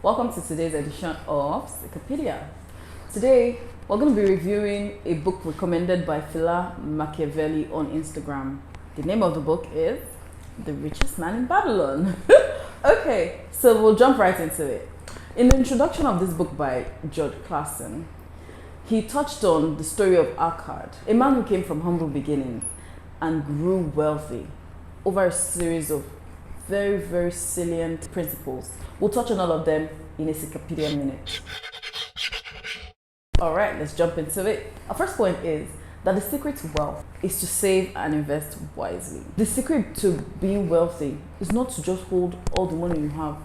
Welcome to today's edition of Sycapedia. Today, we're going to be reviewing a book recommended by Phila Machiavelli on Instagram. The name of the book is The Richest Man in Babylon. Okay, so we'll jump right into it. In the introduction of this book by George Clason, he touched on the story of Akkad, a man who came from humble beginnings and grew wealthy over a series of very, very salient principles. We'll touch on all of them in a Sycapedia minute. All right, let's jump into it. Our first point is that the secret to wealth is to save and invest wisely. The secret to being wealthy is not to just hold all the money you have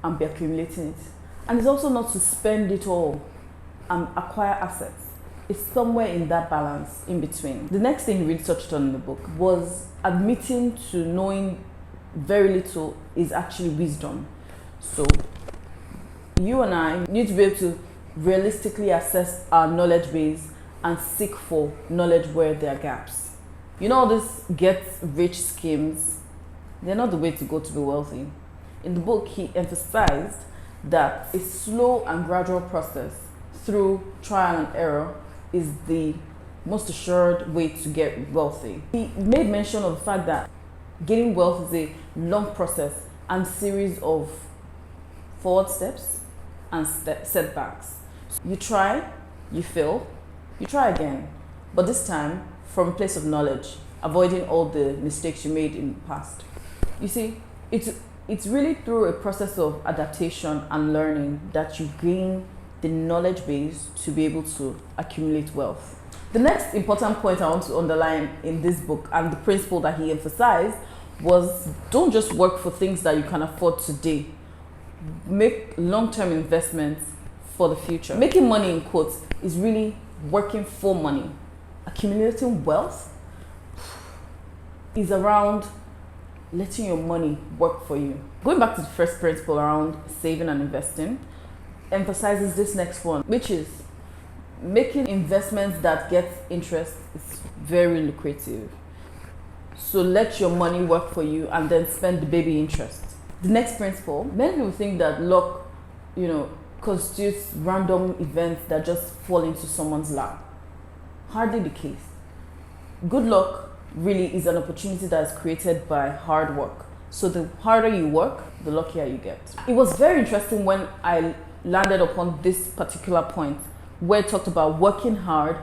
and be accumulating it. And it's also not to spend it all and acquire assets. It's somewhere in that balance in between. The next thing he really touched on in the book was admitting to knowing very little is actually wisdom. So you and I need to be able to realistically assess our knowledge base and seek for knowledge where there are gaps. You know, all these get rich schemes, they're not the way to go to be wealthy. In the book, he emphasized that a slow and gradual process through trial and error is the most assured way to get wealthy. He made mention of the fact that getting wealth is a long process and series of forward steps and setbacks. You try, you fail, you try again, but this time from a place of knowledge, avoiding all the mistakes you made in the past. You see, it's really through a process of adaptation and learning that you gain the knowledge base to be able to accumulate wealth. The next important point I want to underline in this book and the principle that he emphasized was don't just work for things that you can afford today. Make long-term investments for the future. Making money in quotes is really working for money. Accumulating wealth is around letting your money work for you. Going back to the first principle around saving and investing, emphasizes this next one, which is making investments that get interest is very lucrative. So let your money work for you and then spend the baby interest. The next principle, many people think that luck, constitutes random events that just fall into someone's lap. Hardly the case. Good luck really is an opportunity that is created by hard work. So the harder you work, the luckier you get. It was very interesting when I landed upon this particular point where it talked about working hard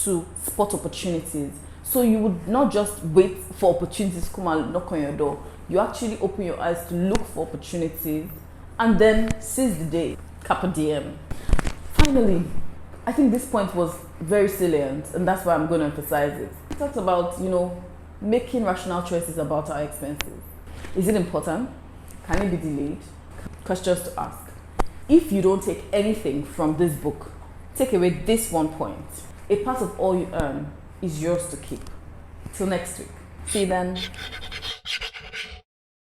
to spot opportunities. So you would not just wait for opportunities to come and knock on your door. You actually open your eyes to look for opportunities and then seize the day. Carpe diem. Finally, I think this point was very salient and that's why I'm going to emphasize it. It talks about, making rational choices about our expenses. Is it important? Can it be delayed? Questions to ask. If you don't take anything from this book, take away this one point. A part of all you earn is yours to keep. Till next week. See you then.